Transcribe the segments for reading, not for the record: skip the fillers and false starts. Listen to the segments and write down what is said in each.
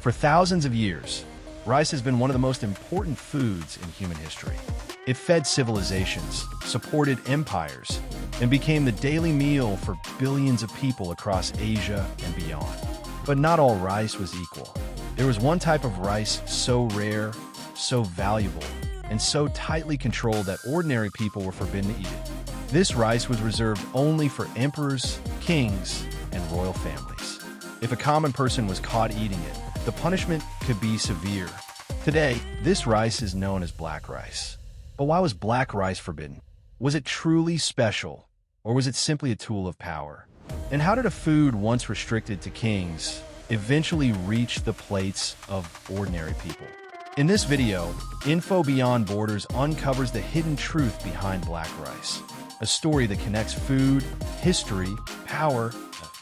For thousands of years, rice has been one of the most important foods in human history. It fed civilizations, supported empires, and became the daily meal for billions of people across Asia and beyond. But not all rice was equal. There was one type of rice so rare, so valuable, and so tightly controlled that ordinary people were forbidden to eat it. This rice was reserved only for emperors, kings, and royal families. If a common person was caught eating it, the punishment could be severe. Today, this rice is known as black rice. But why was black rice forbidden? Was it truly special, or was it simply a tool of power? And how did a food once restricted to kings eventually reach the plates of ordinary people? In this video, Info Beyond Borders uncovers the hidden truth behind black rice, a story that connects food, history, power,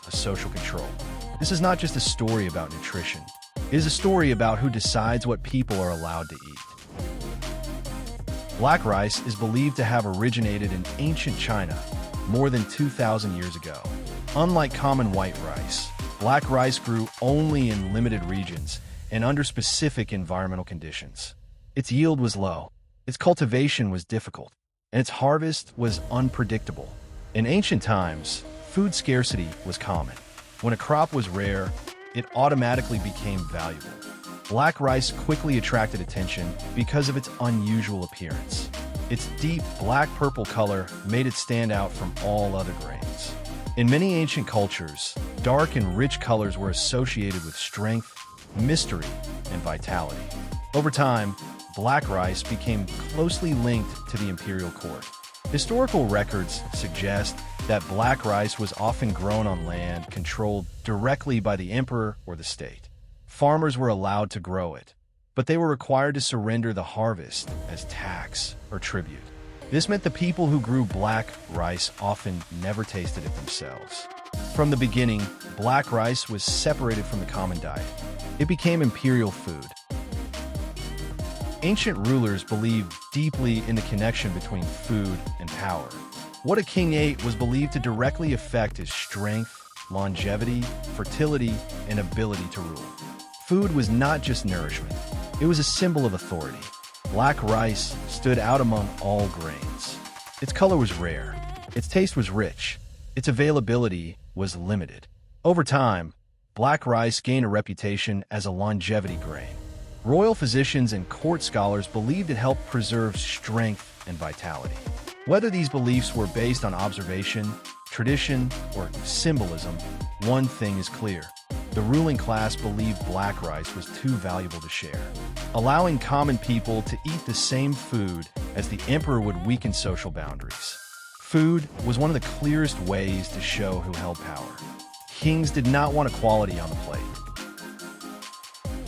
and social control. This is not just a story about nutrition. It is a story about who decides what people are allowed to eat. Black rice is believed to have originated in ancient China more than 2,000 years ago. Unlike common white rice, black rice grew only in limited regions and under specific environmental conditions. Its yield was low, its cultivation was difficult, and its harvest was unpredictable. In ancient times, food scarcity was common. When a crop was rare, it automatically became valuable. Black rice quickly attracted attention because of its unusual appearance. Its deep black-purple color made it stand out from all other grains. In many ancient cultures, dark and rich colors were associated with strength, mystery, and vitality. Over time, black rice became closely linked to the imperial court. Historical records suggest that black rice was often grown on land controlled directly by the emperor or the state. Farmers were allowed to grow it, but they were required to surrender the harvest as tax or tribute. This meant the people who grew black rice often never tasted it themselves. From the beginning, black rice was separated from the common diet. It became imperial food. Ancient rulers believed deeply in the connection between food and power. What a king ate was believed to directly affect his strength, longevity, fertility, and ability to rule. Food was not just nourishment. It was a symbol of authority. Black rice stood out among all grains. Its color was rare. Its taste was rich. Its availability was limited. Over time, black rice gained a reputation as a longevity grain. Royal physicians and court scholars believed it helped preserve strength and vitality. Whether these beliefs were based on observation, tradition, or symbolism, one thing is clear. The ruling class believed black rice was too valuable to share. Allowing common people to eat the same food as the emperor would weaken social boundaries. Food was one of the clearest ways to show who held power. Kings did not want equality on the plate.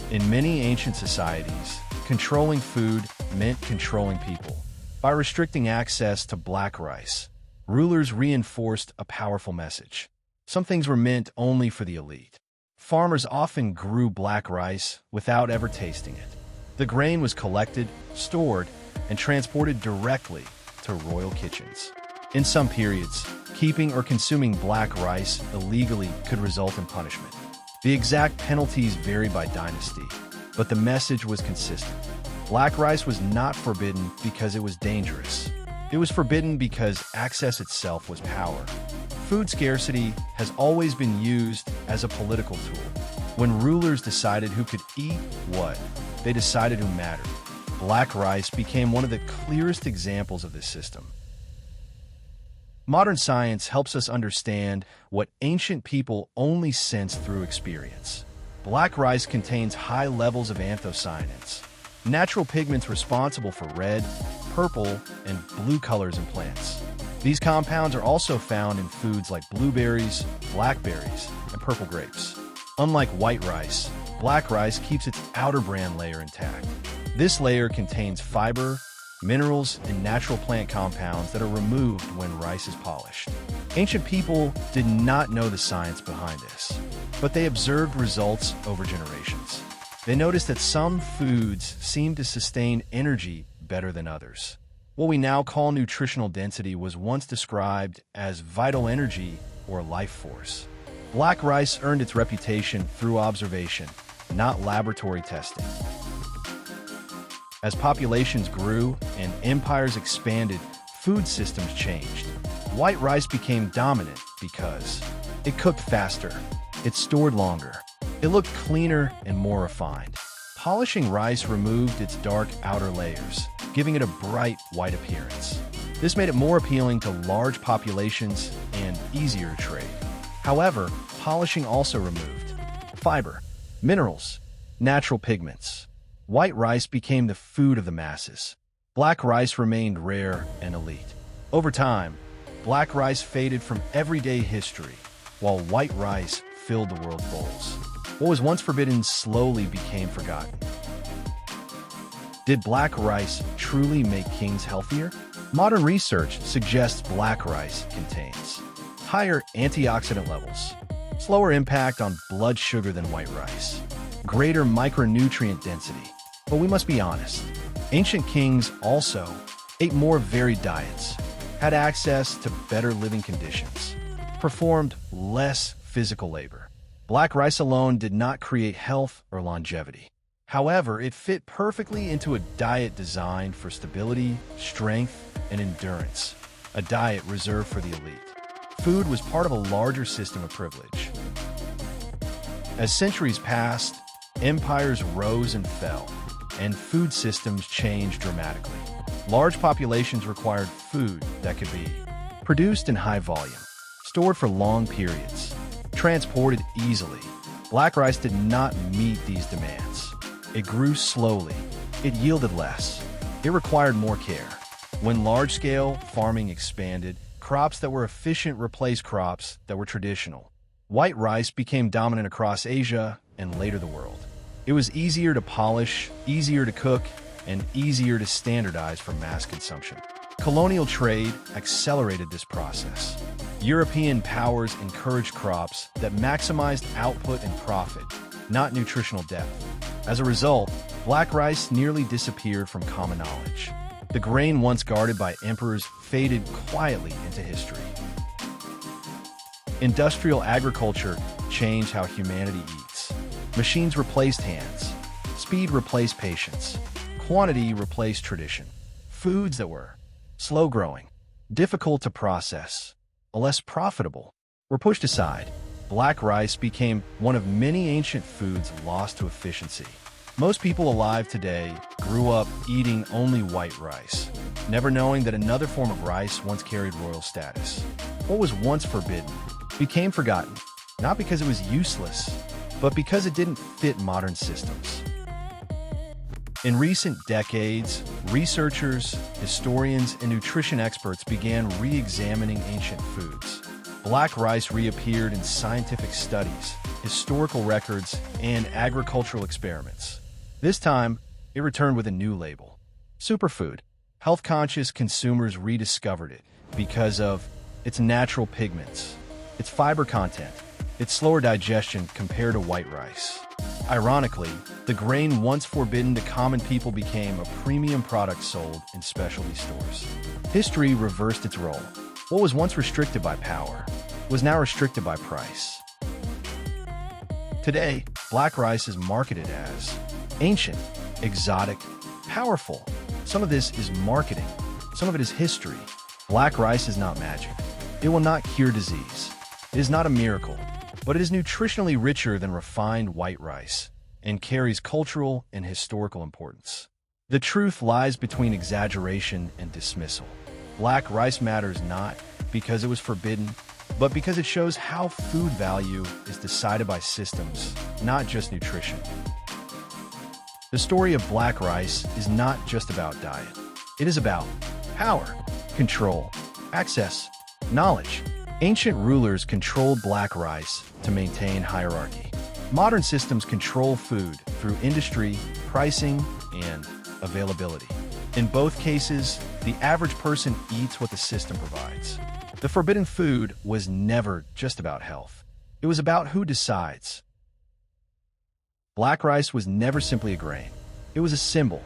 In many ancient societies, controlling food meant controlling people. By restricting access to black rice, rulers reinforced a powerful message. Some things were meant only for the elite. Farmers often grew black rice without ever tasting it. The grain was collected, stored, and transported directly to royal kitchens. In some periods, keeping or consuming black rice illegally could result in punishment. The exact penalties varied by dynasty, but the message was consistent. Black rice was not forbidden because it was dangerous. It was forbidden because access itself was power. Food scarcity has always been used as a political tool. When rulers decided who could eat what, they decided who mattered. Black rice became one of the clearest examples of this system. Modern science helps us understand what ancient people only sensed through experience. Black rice contains high levels of anthocyanins, natural pigments responsible for red, purple, and blue colors in plants. These compounds are also found in foods like blueberries, blackberries, and purple grapes. Unlike white rice, black rice keeps its outer bran layer intact. This layer contains fiber, minerals, and natural plant compounds that are removed when rice is polished. Ancient people did not know the science behind this, but they observed results over generations. They noticed that some foods seemed to sustain energy better than others. What we now call nutritional density was once described as vital energy or life force. Black rice earned its reputation through observation. not laboratory testing. As populations grew and empires expanded, food systems changed. White rice became dominant because it cooked faster, it stored longer, it looked cleaner and more refined. Polishing rice removed its dark outer layers, giving it a bright white appearance. This made it more appealing to large populations and easier to trade. However, polishing also removed fiber, minerals, natural pigments. White rice became the food of the masses. Black rice remained rare and elite. Over time, black rice faded from everyday history, while white rice filled the world's bowls. What was once forbidden slowly became forgotten. Did black rice truly make kings healthier? Modern research suggests black rice contains higher antioxidant levels, slower impact on blood sugar than white rice, greater micronutrient density. But we must be honest, ancient kings also ate more varied diets, had access to better living conditions, performed less physical labor. Black rice alone did not create health or longevity. However, it fit perfectly into a diet designed for stability, strength, and endurance, a diet reserved for the elite. Food was part of a larger system of privilege. As centuries passed, empires rose and fell, and food systems changed dramatically. Large populations required food that could be produced in high volume, stored for long periods, transported easily. Black rice did not meet these demands. It grew slowly. It yielded less. It required more care. When large-scale farming expanded, crops that were efficient replaced crops that were traditional. White rice became dominant across Asia and later the world. It was easier to polish, easier to cook, and easier to standardize for mass consumption. Colonial trade accelerated this process. European powers encouraged crops that maximized output and profit, not nutritional depth. As a result, black rice nearly disappeared from common knowledge. The grain once guarded by emperors faded quietly into history. Industrial agriculture changed how humanity eats. Machines replaced hands. Speed replaced patience. Quantity replaced tradition. Foods that were slow-growing, difficult to process, less profitable, were pushed aside. Black rice became one of many ancient foods lost to efficiency. Most people alive today grew up eating only white rice, never knowing that another form of rice once carried royal status. What was once forbidden became forgotten, not because it was useless, but because it didn't fit modern systems. In recent decades, researchers, historians, and nutrition experts began re-examining ancient foods. Black rice reappeared in scientific studies, historical records, and agricultural experiments. This time, it returned with a new label: superfood. Health-conscious consumers rediscovered it because of its natural pigments, its fiber content, its slower digestion compared to white rice. Ironically, the grain once forbidden to common people became a premium product sold in specialty stores. History reversed its role. What was once restricted by power was now restricted by price. Today, black rice is marketed as ancient, exotic, powerful. Some of this is marketing. Some of it is history. Black rice is not magic. It will not cure disease. It is not a miracle, but it is nutritionally richer than refined white rice and carries cultural and historical importance. The truth lies between exaggeration and dismissal. Black rice matters not because it was forbidden, but because it shows how food value is decided by systems, not just nutrition. The story of black rice is not just about diet. It is about power, control, access, knowledge. Ancient rulers controlled black rice to maintain hierarchy. Modern systems control food through industry, pricing, and availability. In both cases, the average person eats what the system provides. The forbidden food was never just about health. It was about who decides. Black rice was never simply a grain. It was a symbol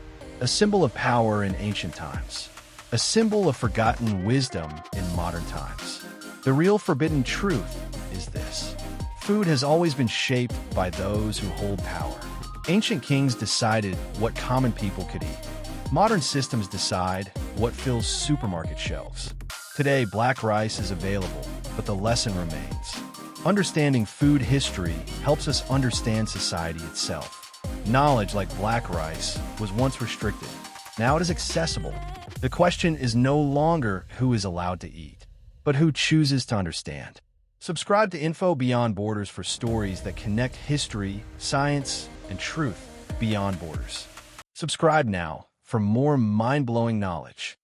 of power in ancient times, a symbol of forgotten wisdom in modern times. The real forbidden truth is this: food has always been shaped by those who hold power. Ancient kings decided what common people could eat. Modern systems decide what fills supermarket shelves. Today, black rice is available, but the lesson remains. Understanding food history helps us understand society itself. Knowledge like black rice was once restricted. Now it is accessible. The question is no longer who is allowed to eat, but who chooses to understand. Subscribe to Info Beyond Borders for stories that connect history, science, and truth beyond borders. Subscribe now for more mind-blowing knowledge.